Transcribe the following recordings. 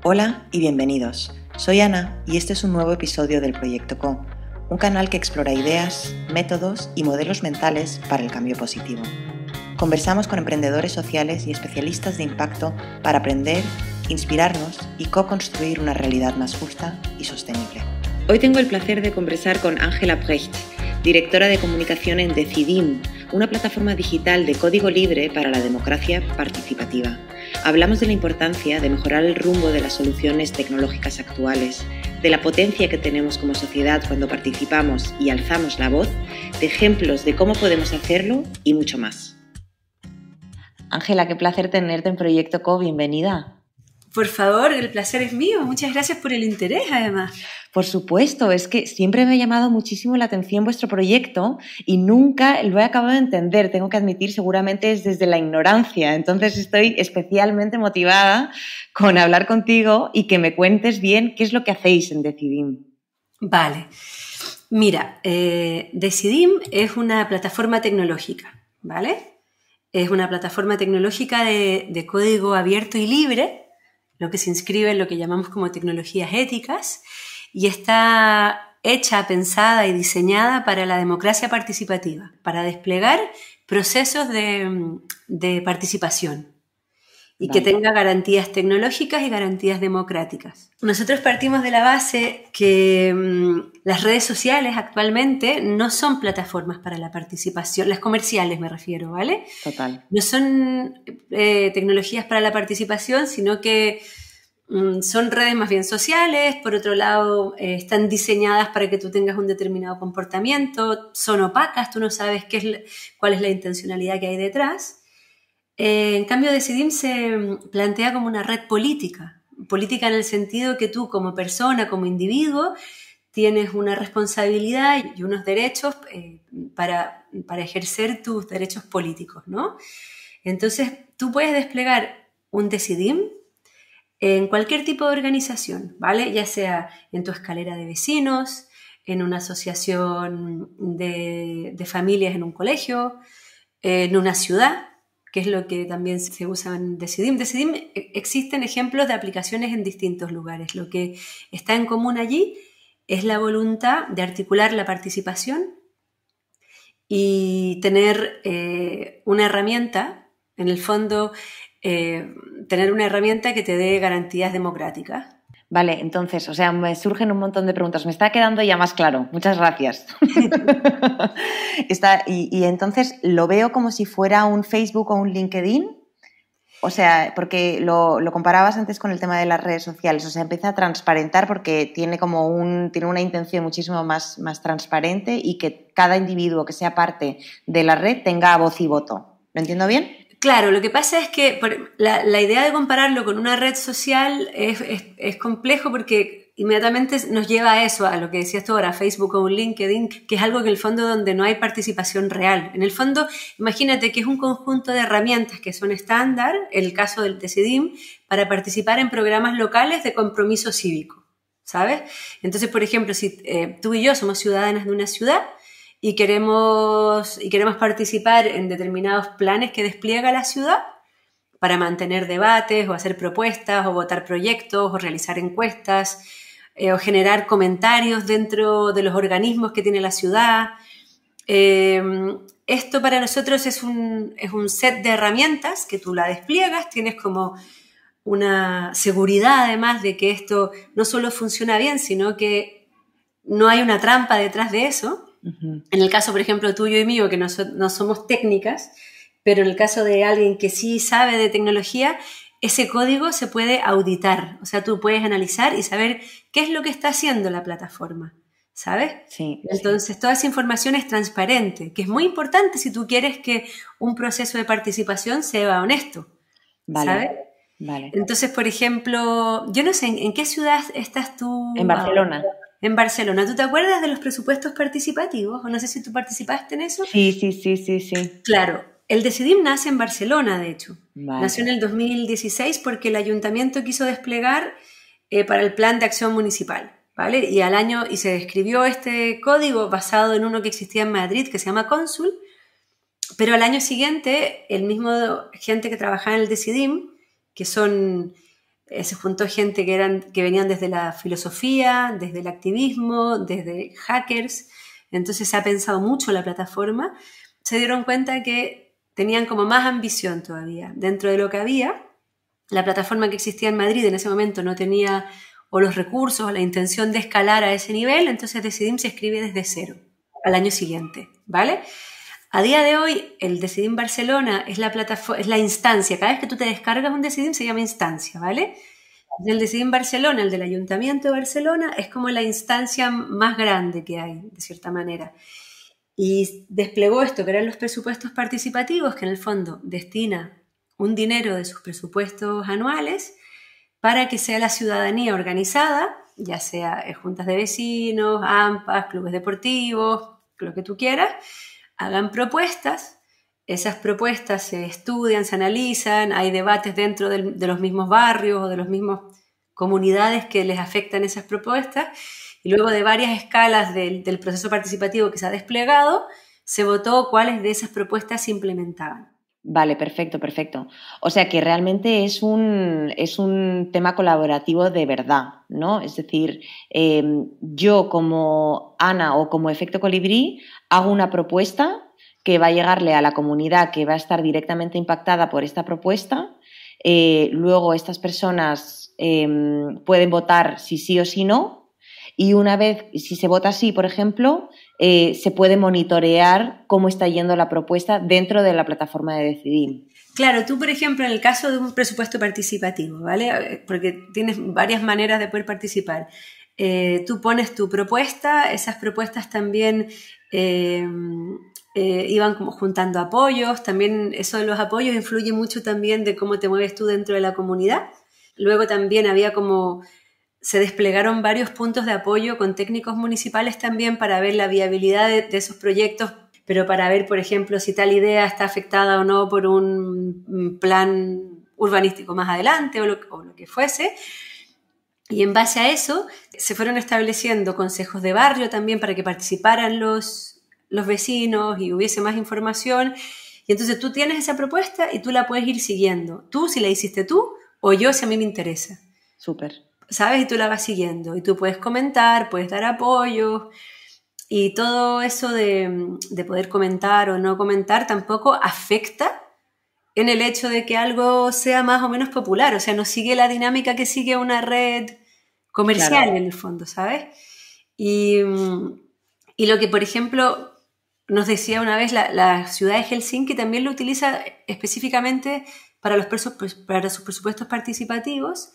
Hola y bienvenidos. Soy Ana y este es un nuevo episodio del Proyecto Co, un canal que explora ideas, métodos y modelos mentales para el cambio positivo. Conversamos con emprendedores sociales y especialistas de impacto para aprender, inspirarnos y co-construir una realidad más justa y sostenible. Hoy tengo el placer de conversar con Ángela Brecht, directora de comunicación en Decidim, una plataforma digital de código libre para la democracia participativa. Hablamos de la importancia de mejorar el rumbo de las soluciones tecnológicas actuales, de la potencia que tenemos como sociedad cuando participamos y alzamos la voz, de ejemplos de cómo podemos hacerlo y mucho más. Ángela, qué placer tenerte en Proyecto Co. Bienvenida. Por favor, el placer es mío. Muchas gracias por el interés, además. Por supuesto, es que siempre me ha llamado muchísimo la atención vuestro proyecto y nunca lo he acabado de entender. Tengo que admitir, seguramente es desde la ignorancia. Entonces estoy especialmente motivada con hablar contigo y que me cuentes bien qué es lo que hacéis en Decidim. Vale. Mira, Decidim es una plataforma tecnológica, ¿vale? Es una plataforma tecnológica de código abierto y libre, lo que se inscribe en lo que llamamos como tecnologías éticas, y está hecha, pensada y diseñada para la democracia participativa, para desplegar procesos de participación y que tenga garantías tecnológicas y garantías democráticas. Nosotros partimos de la base que las redes sociales actualmente no son plataformas para la participación, las comerciales me refiero, ¿vale? Total. No son tecnologías para la participación, sino que son redes más bien sociales. Por otro lado, están diseñadas para que tú tengas un determinado comportamiento, son opacas, tú no sabes cuál es la intencionalidad que hay detrás. En cambio, Decidim se plantea como una red política en el sentido que tú como persona, como individuo, tienes una responsabilidad y unos derechos para ejercer tus derechos políticos, ¿no? Entonces, tú puedes desplegar un Decidim en cualquier tipo de organización, ¿vale? Ya sea en tu escalera de vecinos, en una asociación de familias en un colegio, en una ciudad, que es lo que también se usa en Decidim. Decidim existen ejemplos de aplicaciones en distintos lugares. Lo que está en común allí es la voluntad de articular la participación y tener una herramienta, en el fondo, tener una herramienta que te dé garantías democráticas. Vale, entonces, me surgen un montón de preguntas. Me está quedando ya más claro. Muchas gracias. Y entonces, ¿lo veo como si fuera un Facebook o un LinkedIn? O sea, porque lo comparabas antes con el tema de las redes sociales. O sea, empieza a transparentar porque tiene una intención muchísimo más transparente y que cada individuo que sea parte de la red tenga voz y voto. ¿Lo entiendo bien? Claro, lo que pasa es que la idea de compararlo con una red social es complejo porque inmediatamente nos lleva a eso, a lo que decías tú ahora, Facebook o LinkedIn, que es algo que en el fondo donde no hay participación real. En el fondo, imagínate que es un conjunto de herramientas que son estándar, en el caso del Decidim, para participar en programas locales de compromiso cívico, ¿sabes? Entonces, por ejemplo, si tú y yo somos ciudadanas de una ciudad, y queremos participar en determinados planes que despliega la ciudad para mantener debates o hacer propuestas o votar proyectos o realizar encuestas o generar comentarios dentro de los organismos que tiene la ciudad. Esto para nosotros es un set de herramientas que tú la despliegas, tienes como una seguridad además de que esto no solo funciona bien, sino que no hay una trampa detrás de eso. Uh-huh. En el caso, por ejemplo, tuyo y mío, que no somos técnicas, pero en el caso de alguien que sí sabe de tecnología, ese código se puede auditar. O sea, tú puedes analizar y saber qué es lo que está haciendo la plataforma, ¿sabes? Sí. Entonces, sí. Toda esa información es transparente, que es muy importante si tú quieres que un proceso de participación sea honesto, vale. ¿sabes? Vale. Entonces, por ejemplo, yo no sé, ¿en qué ciudad estás tú? En Barcelona. En Barcelona. ¿Tú te acuerdas de los presupuestos participativos? O no sé si tú participaste en eso. Sí. Claro. El Decidim nace en Barcelona, de hecho. Vale. Nació en el 2016 porque el ayuntamiento quiso desplegar para el plan de acción municipal, ¿vale? Y se escribió este código basado en uno que existía en Madrid que se llama Cónsul, pero al año siguiente el mismo gente que trabajaba en el Decidim, que son Se juntó gente que venían desde la filosofía, desde el activismo, desde hackers. Entonces se ha pensado mucho la plataforma. Se dieron cuenta que tenían como más ambición todavía. Dentro de lo que había, la plataforma que existía en Madrid en ese momento no tenía o los recursos o la intención de escalar a ese nivel, entonces Decidim se escribe desde cero al año siguiente, ¿vale? A día de hoy, el Decidim Barcelona es la plataforma, es la instancia. Cada vez que tú te descargas un Decidim se llama instancia, ¿vale? El Decidim Barcelona, el del Ayuntamiento de Barcelona, es como la instancia más grande que hay, de cierta manera. Y desplegó esto, que eran los presupuestos participativos, que en el fondo destina un dinero de sus presupuestos anuales para que sea la ciudadanía organizada, ya sea juntas de vecinos, AMPAs, clubes deportivos, lo que tú quieras, hagan propuestas. Esas propuestas se estudian, se analizan, hay debates dentro de los mismos barrios o de las mismas comunidades que les afectan esas propuestas, y luego de varias escalas del proceso participativo que se ha desplegado, se votó cuáles de esas propuestas se implementaban. Vale, perfecto, perfecto. O sea que realmente es un tema colaborativo de verdad, ¿no? Es decir, yo como Ana o como Efecto Colibrí hago una propuesta que va a llegarle a la comunidad que va a estar directamente impactada por esta propuesta. Luego estas personas pueden votar si sí o si no. Y una vez, si se vota sí, por ejemplo, se puede monitorear cómo está yendo la propuesta dentro de la plataforma de Decidim. Claro, tú, por ejemplo, en el caso de un presupuesto participativo, ¿vale? Porque tienes varias maneras de poder participar. Tú pones tu propuesta, esas propuestas también iban como juntando apoyos, también eso de los apoyos influye mucho también de cómo te mueves tú dentro de la comunidad. Luego también había como... Se desplegaron varios puntos de apoyo con técnicos municipales también para ver la viabilidad de esos proyectos, pero para ver, por ejemplo, si tal idea está afectada o no por un plan urbanístico más adelante o lo que fuese. Y en base a eso se fueron estableciendo consejos de barrio también para que participaran los vecinos y hubiese más información. Y entonces tú tienes esa propuesta y tú la puedes ir siguiendo. Tú, si la hiciste tú, o yo, si a mí me interesa. Súper. ¿Sabes? Y tú la vas siguiendo. Y tú puedes comentar, puedes dar apoyo. Y todo eso de poder comentar o no comentar tampoco afecta en el hecho de que algo sea más o menos popular. O sea, no sigue la dinámica que sigue una red comercial, claro, en el fondo, ¿sabes? Y lo que, por ejemplo, nos decía una vez la ciudad de Helsinki también lo utiliza específicamente para sus presupuestos participativos.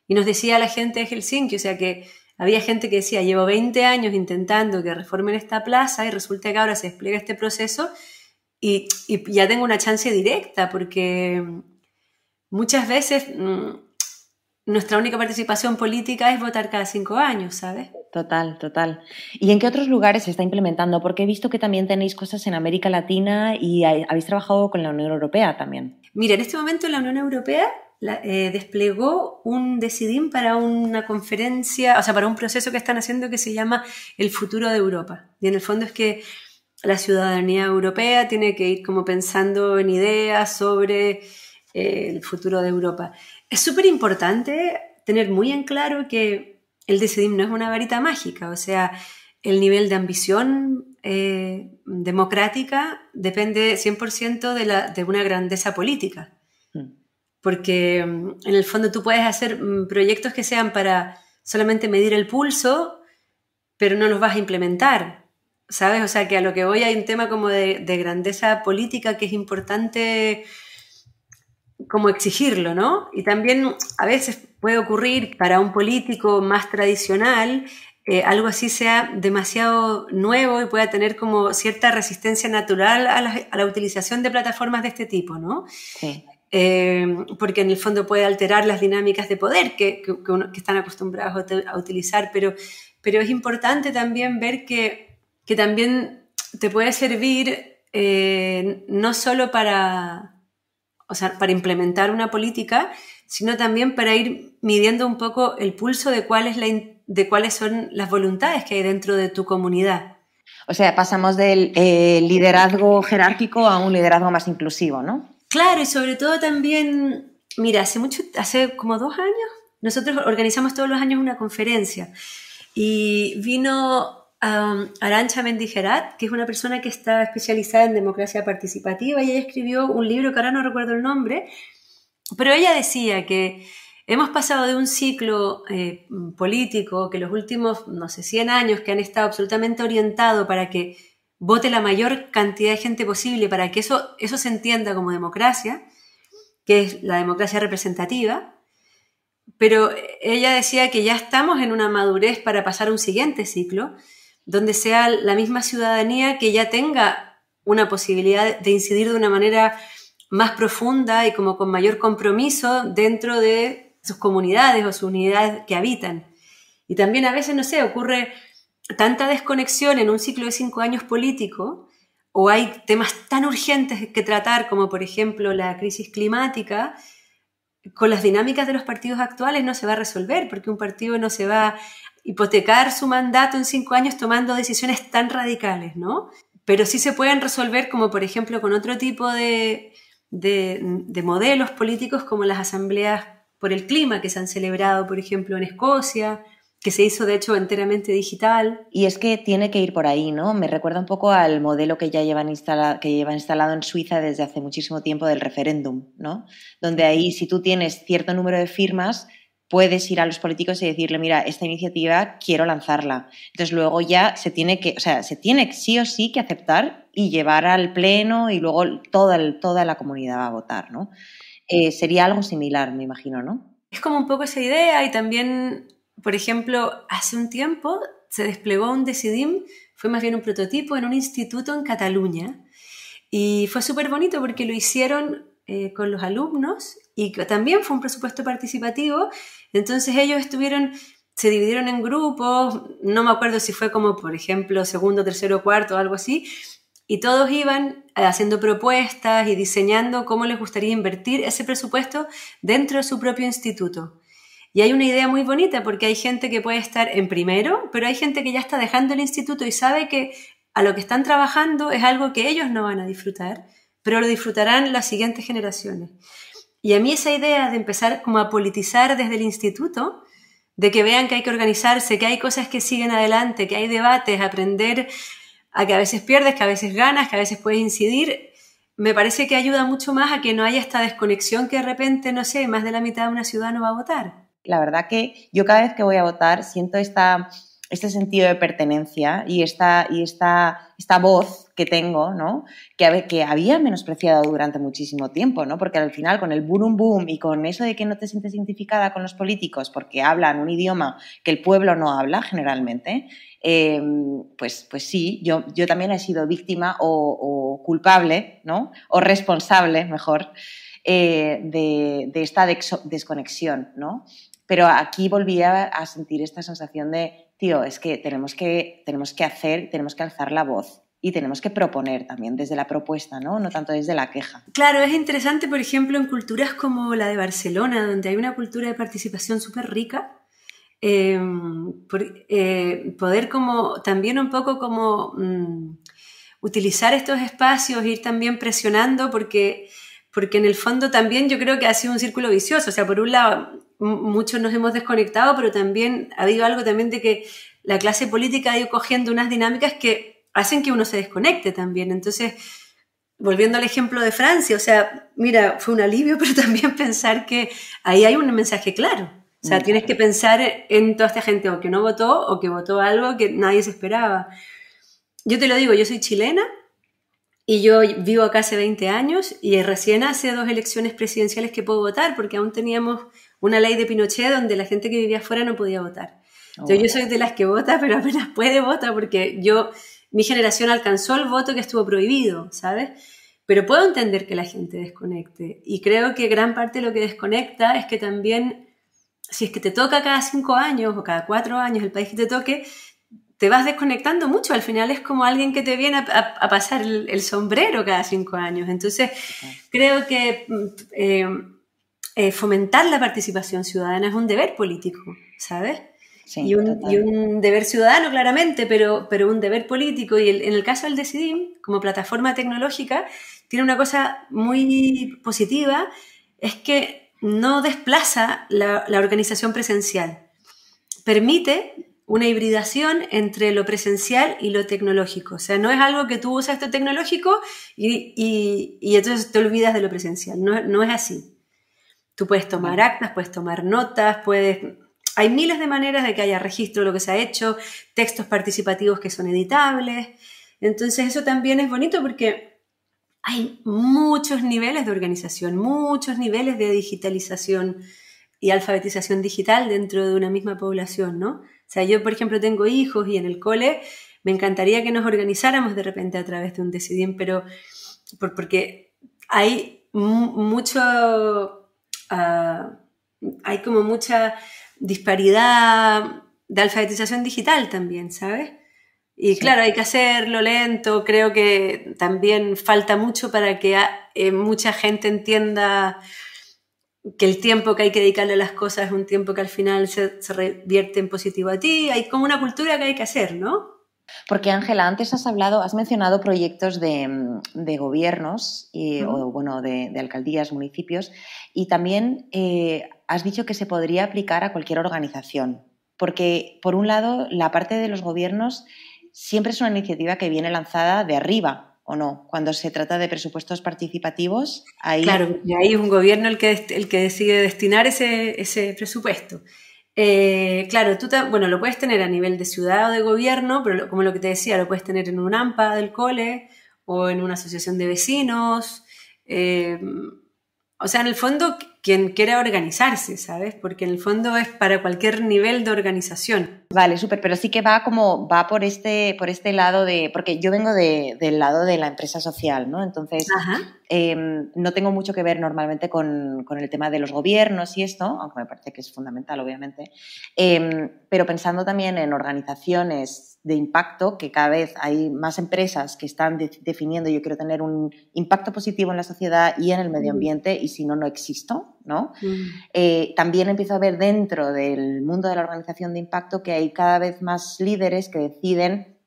Y nos decía la gente de Helsinki, o sea que había gente que decía, llevo 20 años intentando que reformen esta plaza y resulta que ahora se despliega este proceso y ya tengo una chance directa, porque muchas veces nuestra única participación política es votar cada 5 años, ¿sabes? Total, total. ¿Y en qué otros lugares se está implementando? Porque he visto que también tenéis cosas en América Latina y habéis trabajado con la Unión Europea también. Mira, en este momento la Unión Europea desplegó un Decidim para una conferencia, o sea, para un proceso que están haciendo que se llama El futuro de Europa. Y en el fondo es que la ciudadanía europea tiene que ir como pensando en ideas sobre el futuro de Europa. Es súper importante tener muy en claro que el Decidim no es una varita mágica, o sea, el nivel de ambición democrática depende 100% de una grandeza política. Porque en el fondo tú puedes hacer proyectos que sean para solamente medir el pulso, pero no los vas a implementar, ¿sabes? O sea, que a lo que voy hay un tema como de grandeza política que es importante como exigirlo, ¿no? Y también a veces puede ocurrir para un político más tradicional algo así sea demasiado nuevo y pueda tener como cierta resistencia natural a la utilización de plataformas de este tipo, ¿no? Sí. Porque en el fondo puede alterar las dinámicas de poder que están acostumbrados a utilizar, pero es importante también ver que también te puede servir no solo para implementar una política, sino también para ir midiendo un poco el pulso de cuáles son las voluntades que hay dentro de tu comunidad. O sea, pasamos del liderazgo jerárquico a un liderazgo más inclusivo, ¿no? Claro, y sobre todo también, mira, hace como 2 años nosotros organizamos todos los años una conferencia y vino Arantxa Mendigerat, que es una persona que está especializada en democracia participativa, y ella escribió un libro que ahora no recuerdo el nombre, pero ella decía que hemos pasado de un ciclo político que los últimos, no sé, 100 años que han estado absolutamente orientado para que vote la mayor cantidad de gente posible, para que eso se entienda como democracia, que es la democracia representativa, pero ella decía que ya estamos en una madurez para pasar a un siguiente ciclo, donde sea la misma ciudadanía que ya tenga una posibilidad de incidir de una manera más profunda y como con mayor compromiso dentro de sus comunidades o sus unidades que habitan. Y también a veces, no sé, ocurre tanta desconexión en un ciclo de 5 años político, o hay temas tan urgentes que tratar como por ejemplo la crisis climática, con las dinámicas de los partidos actuales no se va a resolver, porque un partido no se va a hipotecar su mandato en 5 años tomando decisiones tan radicales, ¿no? Pero sí se pueden resolver como por ejemplo con otro tipo de modelos políticos, como las asambleas por el clima que se han celebrado, por ejemplo, en Escocia, que se hizo de hecho enteramente digital. Y es que tiene que ir por ahí, ¿no? Me recuerda un poco al modelo que ya llevan instalado en Suiza desde hace muchísimo tiempo del referéndum, ¿no? Donde ahí, si tú tienes cierto número de firmas, puedes ir a los políticos y decirle, mira, esta iniciativa quiero lanzarla. Entonces luego ya se tiene sí o sí que aceptar y llevar al pleno, y luego toda la comunidad va a votar, ¿no? Sería algo similar, me imagino, ¿no? Es como un poco esa idea. Y también, por ejemplo, hace un tiempo se desplegó un Decidim, fue más bien un prototipo en un instituto en Cataluña, y fue súper bonito porque lo hicieron con los alumnos, y también fue un presupuesto participativo. Entonces ellos se dividieron en grupos, no me acuerdo si fue como, por ejemplo, segundo, tercero, cuarto o algo así, y todos iban haciendo propuestas y diseñando cómo les gustaría invertir ese presupuesto dentro de su propio instituto. Y hay una idea muy bonita, porque hay gente que puede estar en primero, pero hay gente que ya está dejando el instituto y sabe que a lo que están trabajando es algo que ellos no van a disfrutar, pero lo disfrutarán las siguientes generaciones. Y a mí esa idea de empezar como a politizar desde el instituto, de que vean que hay que organizarse, que hay cosas que siguen adelante, que hay debates, aprender a que a veces pierdes, que a veces ganas, que a veces puedes incidir, me parece que ayuda mucho más a que no haya esta desconexión que de repente, no sé, más de la mitad de una ciudad no va a votar. La verdad que yo cada vez que voy a votar siento este sentido de pertenencia y esta voz que tengo, ¿no? Que había menospreciado durante muchísimo tiempo, ¿no? Porque al final, con el boom boom y con eso de que no te sientes identificada con los políticos porque hablan un idioma que el pueblo no habla generalmente, pues sí, yo también he sido víctima o culpable, ¿no? O responsable, mejor, de esta desconexión, ¿no? Pero aquí volví a sentir esta sensación de, tío, es que tenemos que alzar la voz y tenemos que proponer también desde la propuesta, ¿no? No tanto desde la queja. Claro, es interesante, por ejemplo, en culturas como la de Barcelona, donde hay una cultura de participación súper rica, poder como también un poco como utilizar estos espacios, ir también presionando, porque en el fondo también yo creo que ha sido un círculo vicioso. O sea, por un lado, muchos nos hemos desconectado, pero también ha habido algo también de que la clase política ha ido cogiendo unas dinámicas que hacen que uno se desconecte también. Entonces, volviendo al ejemplo de Francia, o sea, mira, fue un alivio, pero también pensar que ahí hay un mensaje claro. O sea, tienes que pensar en toda esta gente o que no votó o que votó algo que nadie se esperaba. Yo te lo digo, yo soy chilena y yo vivo acá hace 20 años y recién hace 2 elecciones presidenciales que puedo votar, porque aún teníamos una ley de Pinochet donde la gente que vivía afuera no podía votar. Entonces yo soy de las que vota, pero apenas puede votar, porque mi generación alcanzó el voto que estuvo prohibido, ¿sabes? Pero puedo entender que la gente desconecte, y creo que gran parte de lo que desconecta es que también, si es que te toca cada 5 años o cada 4 años el país que te toque, te vas desconectando mucho. Al final es como alguien que te viene a pasar el sombrero cada 5 años. Entonces, creo que fomentar la participación ciudadana es un deber político, ¿sabes? Sí, y un deber ciudadano, claramente, pero un deber político. Y en el caso del Decidim, como plataforma tecnológica, tiene una cosa muy positiva, es que no desplaza la organización presencial. Permite una hibridación entre lo presencial y lo tecnológico. O sea, no es algo que tú usas esto tecnológico y entonces te olvidas de lo presencial. No es así. Tú puedes tomar actas, puedes tomar notas, hay miles de maneras de que haya registro de lo que se ha hecho, textos participativos que son editables. Entonces eso también es bonito porque hay muchos niveles de organización, muchos niveles de digitalización y alfabetización digital dentro de una misma población, ¿no? O sea, yo, por ejemplo, tengo hijos y en el cole me encantaría que nos organizáramos de repente a través de un Decidim, pero porque hay hay como mucha disparidad de alfabetización digital también, ¿sabes? Y sí, claro, hay que hacerlo lento, creo que también falta mucho para que mucha gente entienda que el tiempo que hay que dedicarle a las cosas es un tiempo que al final se revierte en positivo a ti, hay como una cultura que hay que hacer, ¿no? Porque, Ángela, antes has mencionado proyectos de gobiernos o bueno, de alcaldías, municipios, y también has dicho que se podría aplicar a cualquier organización. Porque, por un lado, la parte de los gobiernos siempre es una iniciativa que viene lanzada de arriba, ¿o no? Cuando se trata de presupuestos participativos, ahí... Claro, y ahí es un gobierno el que decide destinar ese presupuesto. Claro, bueno, lo puedes tener a nivel de ciudad o de gobierno, pero como lo que te decía, lo puedes tener en un AMPA del cole o en una asociación de vecinos. O sea, en el fondo, quien quiera organizarse, ¿sabes? Porque en el fondo es para cualquier nivel de organización. Vale, súper, pero sí que va por este lado porque yo vengo del lado de la empresa social, ¿no? Entonces, no tengo mucho que ver normalmente con el tema de los gobiernos y esto, aunque me parece que es fundamental, obviamente, pero pensando también en organizaciones de impacto, que cada vez hay más empresas que están definiendo yo quiero tener un impacto positivo en la sociedad y en el medio ambiente y si no, no existo, ¿no? También empiezo a ver dentro del mundo de la organización de impacto que hay cada vez más líderes que deciden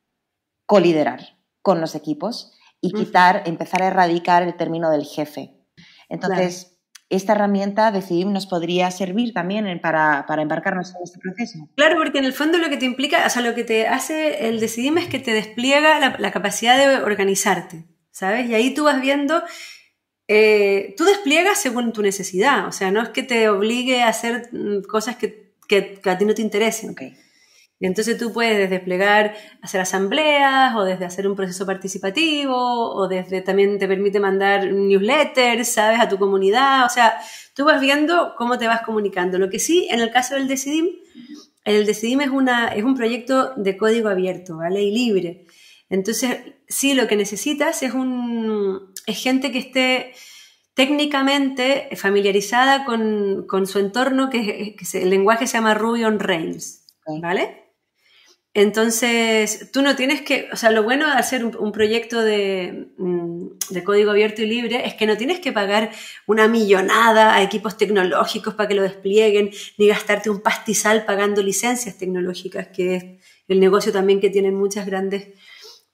coliderar con los equipos y empezar a erradicar el término del jefe. Entonces, claro, esta herramienta Decidim nos podría servir también para embarcarnos en este proceso. Claro, porque en el fondo lo que te implica, o sea, lo que te hace el Decidim es que te despliega la capacidad de organizarte, ¿sabes? Y ahí tú vas viendo, tú despliegas según tu necesidad, o sea, no es que te obligue a hacer cosas que a ti no te interesen. Okay. Y entonces tú puedes desplegar, hacer asambleas, o desde hacer un proceso participativo, o desde también te permite mandar newsletters, ¿sabes?, a tu comunidad. O sea, tú vas viendo cómo te vas comunicando. Lo que sí, en el caso del Decidim, el Decidim es un proyecto de código abierto, ¿vale?, y libre. Entonces, sí, lo que necesitas es gente que esté técnicamente familiarizada con su entorno, el lenguaje se llama Ruby on Rails, ¿vale? Entonces, tú no tienes que, o sea, lo bueno de hacer un proyecto de código abierto y libre es que no tienes que pagar una millonada a equipos tecnológicos para que lo desplieguen, ni gastarte un pastizal pagando licencias tecnológicas, que es el negocio también que tienen muchas grandes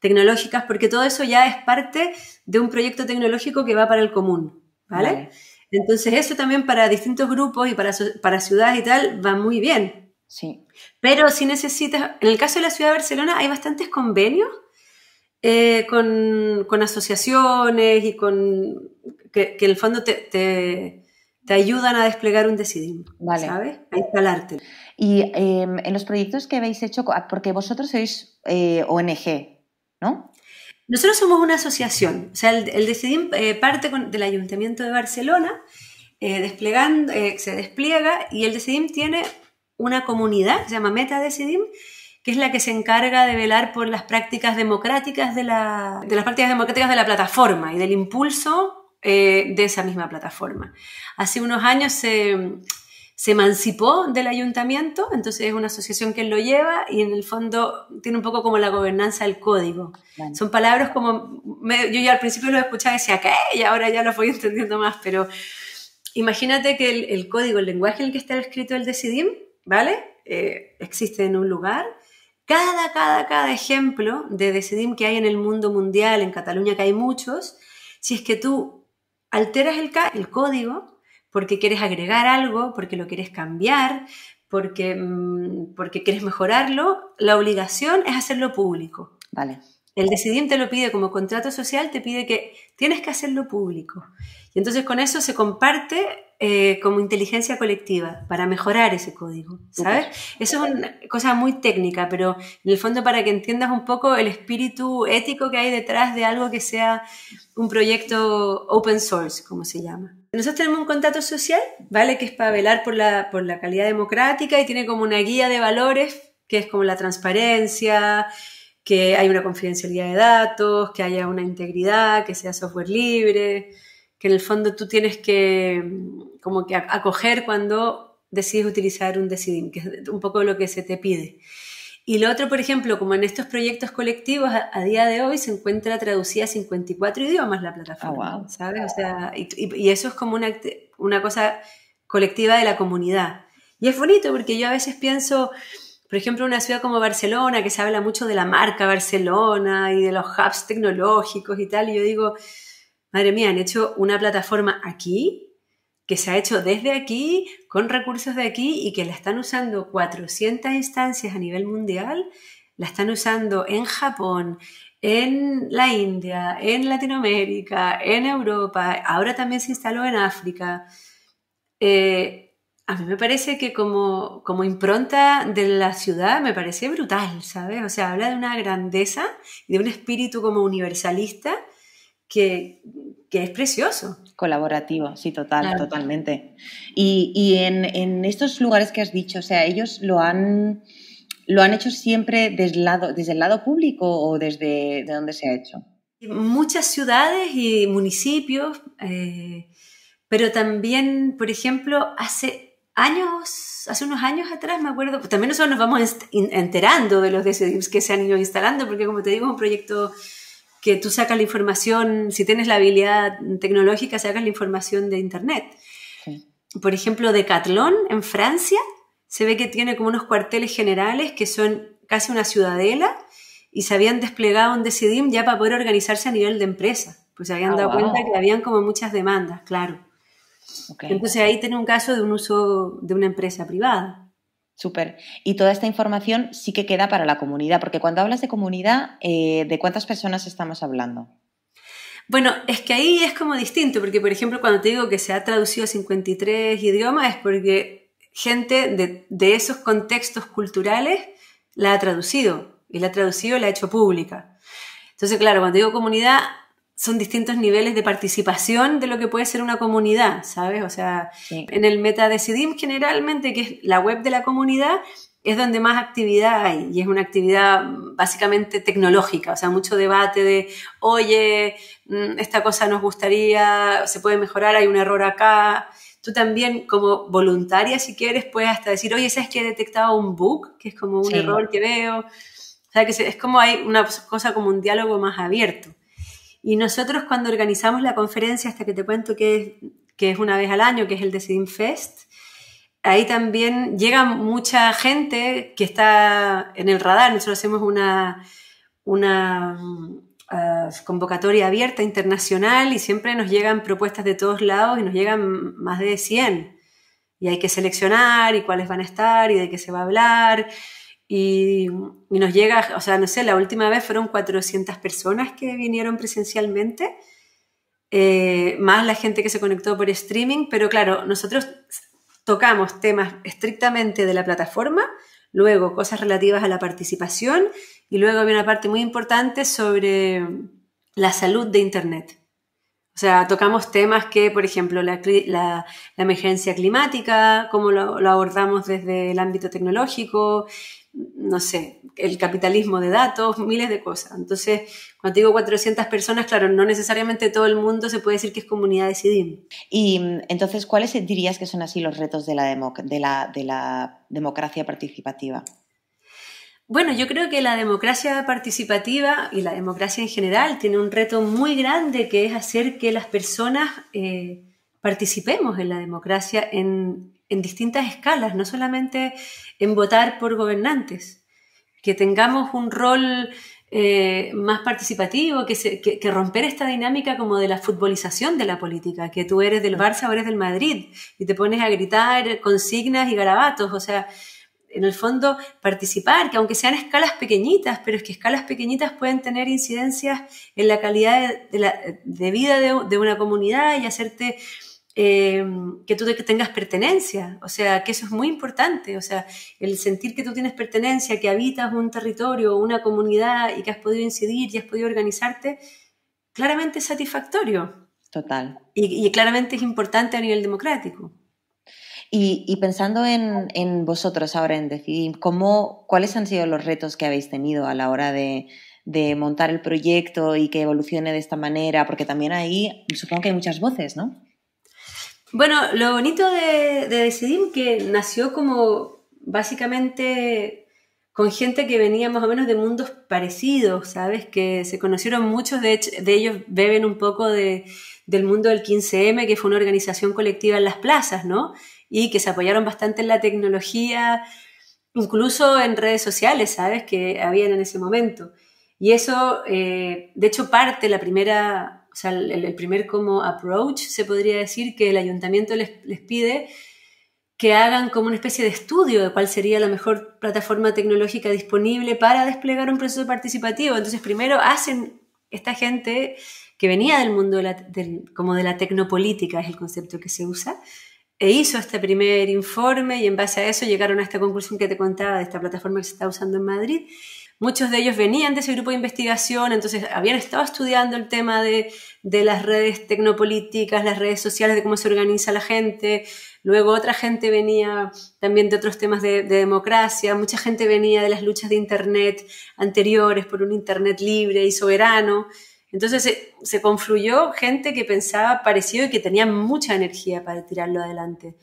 tecnológicas, porque todo eso ya es parte de un proyecto tecnológico que va para el común, ¿vale? Entonces, eso también para distintos grupos y para ciudades y tal va muy bien. Sí. Pero si necesitas, en el caso de la ciudad de Barcelona hay bastantes convenios con asociaciones y que en el fondo te ayudan a desplegar un Decidim, ¿sabes? A instalarte. Y en los proyectos que habéis hecho, porque vosotros sois ONG, ¿no? Nosotros somos una asociación, o sea, el Decidim parte del Ayuntamiento de Barcelona, se despliega y el Decidim tiene una comunidad que se llama MetaDecidim, que es la que se encarga de velar por las prácticas democráticas de las prácticas democráticas de la plataforma y del impulso de esa misma plataforma. Hace unos años se emancipó del ayuntamiento, entonces es una asociación que lo lleva y en el fondo tiene un poco como la gobernanza del código. Bueno. Son palabras como, yo ya al principio lo escuchaba y decía, ¿qué? Y ahora ya lo voy entendiendo más, pero imagínate que el código, el lenguaje en el que está escrito el Decidim, ¿vale? Existe en un lugar. Cada ejemplo de Decidim que hay en el mundo mundial, en Cataluña que hay muchos, si es que tú alteras el código, porque quieres agregar algo, porque lo quieres cambiar, porque quieres mejorarlo, la obligación es hacerlo público. Vale. El Decidim te lo pide como contrato social, te pide que tienes que hacerlo público. Y entonces con eso se comparte como inteligencia colectiva para mejorar ese código, ¿sabes? Eso es una cosa muy técnica, pero en el fondo para que entiendas un poco el espíritu ético que hay detrás de algo que sea un proyecto open source, como se llama. Nosotros tenemos un contrato social, ¿vale? Que es para velar por la calidad democrática y tiene como una guía de valores, que es como la transparencia, que hay una confidencialidad de datos, que haya una integridad, que sea software libre, que en el fondo tú tienes que como que acoger cuando decides utilizar un Decidim, que es un poco lo que se te pide. Y lo otro, por ejemplo, como en estos proyectos colectivos, a día de hoy se encuentra traducida a 54 idiomas la plataforma, wow. ¿sabes? O sea, y eso es como una cosa colectiva de la comunidad. Y es bonito porque yo a veces pienso, por ejemplo, una ciudad como Barcelona, que se habla mucho de la marca Barcelona y de los hubs tecnológicos y tal, y yo digo, madre mía, han hecho una plataforma aquí, que se ha hecho desde aquí, con recursos de aquí, y que la están usando 400 instancias a nivel mundial, la están usando en Japón, en la India, en Latinoamérica, en Europa, ahora también se instaló en África. A mí me parece que como impronta de la ciudad me parece brutal, ¿sabes? O sea, habla de una grandeza y de un espíritu como universalista que es precioso. Colaborativo, sí, Claro. totalmente. Y en estos lugares que has dicho, o sea, ellos lo han hecho siempre desde el lado público o desde de dónde se ha hecho. Muchas ciudades y municipios, pero también, por ejemplo, hace unos años atrás, me acuerdo, pues también nosotros nos vamos enterando de los Decidims que se han ido instalando, porque como te digo, es un proyecto que tú sacas la información, si tienes la habilidad tecnológica, sacas la información de internet. Sí. Por ejemplo, Decathlon en Francia se ve que tiene como unos cuarteles generales que son casi una ciudadela y se habían desplegado un Decidim ya para poder organizarse a nivel de empresa, pues se habían dado cuenta que habían como muchas demandas, claro. Okay. Entonces ahí tiene un caso de un uso de una empresa privada. Súper. Y toda esta información sí que queda para la comunidad, porque cuando hablas de comunidad, ¿de cuántas personas estamos hablando? Bueno, es que ahí es como distinto, porque por ejemplo cuando te digo que se ha traducido a 53 idiomas es porque gente de esos contextos culturales la ha traducido, y la ha hecho pública. Entonces, claro, cuando digo comunidad, son distintos niveles de participación de lo que puede ser una comunidad, ¿sabes? O sea, sí. En el MetaDecidim generalmente, que es la web de la comunidad, es donde más actividad hay, y es una actividad básicamente tecnológica, o sea, mucho debate de, oye, esta cosa nos gustaría, se puede mejorar, hay un error acá. Tú también, como voluntaria, si quieres, puedes hasta decir, oye, ¿sabes que he detectado un bug? Que es como un error que veo. O sea, que es como hay una cosa como un diálogo más abierto. Y nosotros cuando organizamos la conferencia, hasta que te cuento que es una vez al año, que es el Decidim Fest, ahí también llega mucha gente que está en el radar. Nosotros hacemos una convocatoria abierta internacional y siempre nos llegan propuestas de todos lados y nos llegan más de 100. Y hay que seleccionar y cuáles van a estar y de qué se va a hablar. Y nos llega, o sea, no sé, la última vez fueron 400 personas que vinieron presencialmente, más la gente que se conectó por streaming, pero claro, nosotros tocamos temas estrictamente de la plataforma, luego cosas relativas a la participación y luego había una parte muy importante sobre la salud de Internet. O sea, tocamos temas que, por ejemplo, la emergencia climática, cómo lo abordamos desde el ámbito tecnológico, no sé, el capitalismo de datos, miles de cosas. Entonces, cuando digo 400 personas, claro, no necesariamente todo el mundo se puede decir que es comunidad Decidim. Y entonces, ¿cuáles dirías que son así los retos de la democracia participativa? Bueno, yo creo que la democracia participativa y la democracia en general tiene un reto muy grande, que es hacer que las personas participemos en la democracia en distintas escalas, no solamente en votar por gobernantes, que tengamos un rol más participativo, que romper esta dinámica como de la futbolización de la política, que tú eres del Barça o eres del Madrid y te pones a gritar consignas y garabatos, o sea, en el fondo participar, que aunque sean escalas pequeñitas, pero es que escalas pequeñitas pueden tener incidencias en la calidad de vida de una comunidad y hacerte que tú tengas pertenencia, o sea, que eso es muy importante, o sea, el sentir que tú tienes pertenencia, que habitas un territorio, una comunidad y que has podido incidir y has podido organizarte, claramente es satisfactorio. Total. Y claramente es importante a nivel democrático. Y pensando en vosotros ahora, en decidir, ¿cuáles han sido los retos que habéis tenido a la hora de montar el proyecto y que evolucione de esta manera? Porque también ahí supongo que hay muchas voces, ¿no? Bueno, lo bonito de Decidim que nació como básicamente con gente que venía más o menos de mundos parecidos, ¿sabes? Que se conocieron muchos, de ellos beben un poco del mundo del 15M, que fue una organización colectiva en las plazas, ¿no? Y que se apoyaron bastante en la tecnología, incluso en redes sociales, ¿sabes? Que habían en ese momento. Y eso, de hecho, parte la primera... O sea, el primer como approach, se podría decir, que el ayuntamiento les pide que hagan como una especie de estudio de cuál sería la mejor plataforma tecnológica disponible para desplegar un proceso participativo. Entonces, primero hacen esta gente que venía del mundo como de la tecnopolítica, es el concepto que se usa, e hizo este primer informe y en base a eso llegaron a esta conclusión que te contaba de esta plataforma que se está usando en Madrid. Muchos de ellos venían de ese grupo de investigación, entonces habían estado estudiando el tema de las redes tecnopolíticas, las redes sociales, de cómo se organiza la gente. Luego otra gente venía también de otros temas de democracia. Mucha gente venía de las luchas de Internet anteriores por un Internet libre y soberano. Entonces se confluyó gente que pensaba parecido y que tenía mucha energía para tirarlo adelante.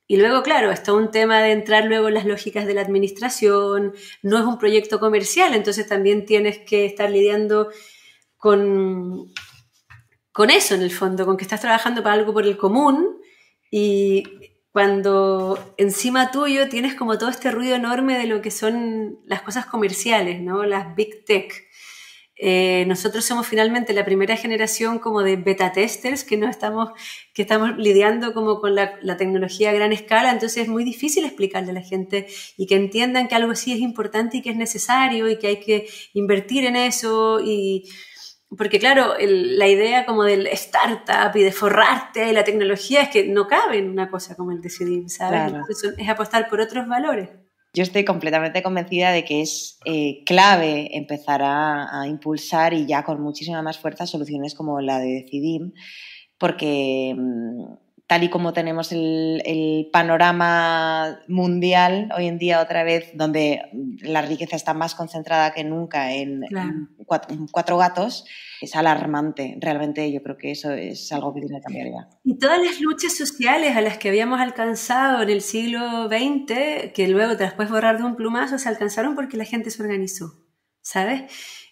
Y luego, claro, está un tema de entrar luego en las lógicas de la administración, no es un proyecto comercial, entonces también tienes que estar lidiando con eso en el fondo, con que estás trabajando para algo por el común y cuando encima tuyo tienes como todo este ruido enorme de lo que son las cosas comerciales, ¿no? Las big tech. Nosotros somos finalmente la primera generación como de beta testers que estamos lidiando como con la tecnología a gran escala, entonces es muy difícil explicarle a la gente y que entiendan que algo así es importante y que es necesario y que hay que invertir en eso porque claro, la idea como del startup y de forrarte de la tecnología es que no cabe en una cosa como el Decidim, ¿sabes? Claro. Entonces es apostar por otros valores. Yo estoy completamente convencida de que es clave empezar a impulsar y ya con muchísima más fuerza soluciones como la de Decidim, porque tal y como tenemos el panorama mundial hoy en día otra vez, donde la riqueza está más concentrada que nunca en cuatro gatos, es alarmante. Realmente yo creo que eso es algo que tiene que cambiar ya. Y todas las luchas sociales a las que habíamos alcanzado en el siglo XX, que luego te las puedes borrar de un plumazo, se alcanzaron porque la gente se organizó, ¿sabes?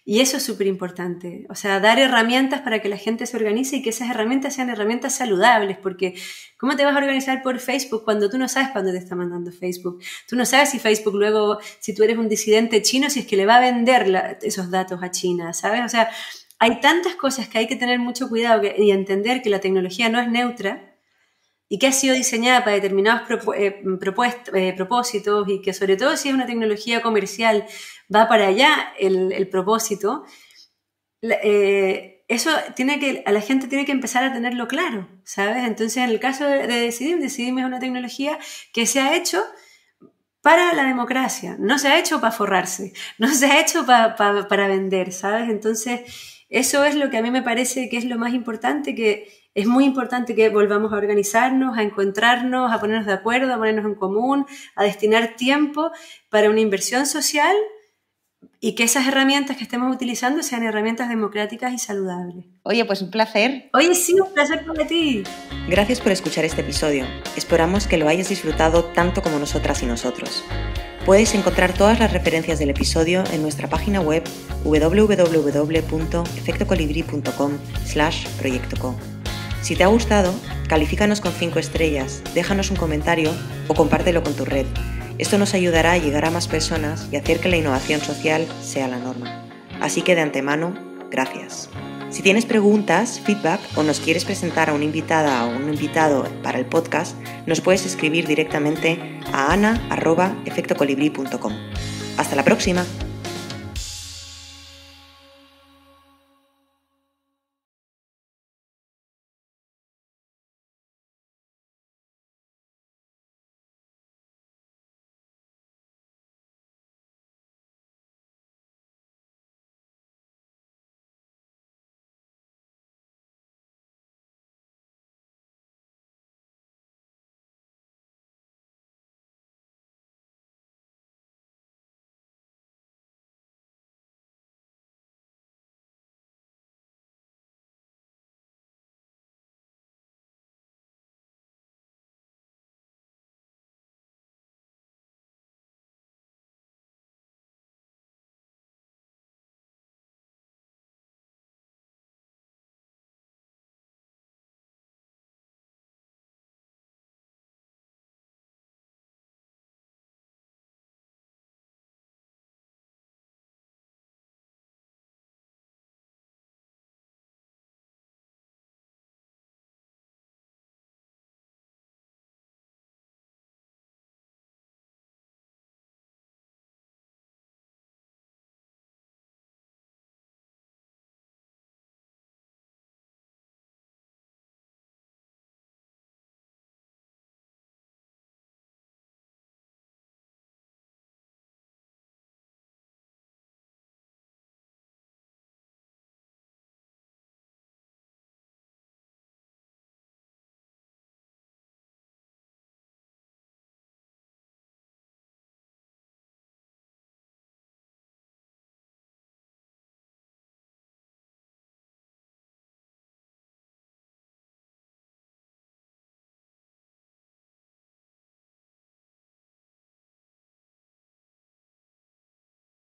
Y eso es súper importante, o sea, dar herramientas para que la gente se organice y que esas herramientas sean herramientas saludables, porque ¿cómo te vas a organizar por Facebook cuando tú no sabes para dónde te está mandando Facebook? Tú no sabes si Facebook luego, si tú eres un disidente chino, si es que le va a vender esos datos a China, ¿sabes? O sea, hay tantas cosas que hay que tener mucho cuidado y entender que la tecnología no es neutra y que ha sido diseñada para determinados propósitos y que sobre todo si es una tecnología comercial va para allá el propósito, eso a la gente tiene que empezar a tenerlo claro, ¿sabes? Entonces en el caso de Decidim es una tecnología que se ha hecho para la democracia, no se ha hecho para forrarse, no se ha hecho para vender, ¿sabes? Entonces eso es lo que a mí me parece que es lo más importante, que es muy importante que volvamos a organizarnos, a encontrarnos, a ponernos de acuerdo, a ponernos en común, a destinar tiempo para una inversión social y que esas herramientas que estemos utilizando sean herramientas democráticas y saludables. Oye, pues un placer. Oye, sí, un placer para ti. Gracias por escuchar este episodio. Esperamos que lo hayas disfrutado tanto como nosotras y nosotros. Puedes encontrar todas las referencias del episodio en nuestra página web www.efectocolibri.com/proyectoco. Si te ha gustado, califícanos con 5 estrellas, déjanos un comentario o compártelo con tu red. Esto nos ayudará a llegar a más personas y hacer que la innovación social sea la norma. Así que de antemano, gracias. Si tienes preguntas, feedback o nos quieres presentar a una invitada o un invitado para el podcast, nos puedes escribir directamente a ana@efectocolibri.com. ¡Hasta la próxima!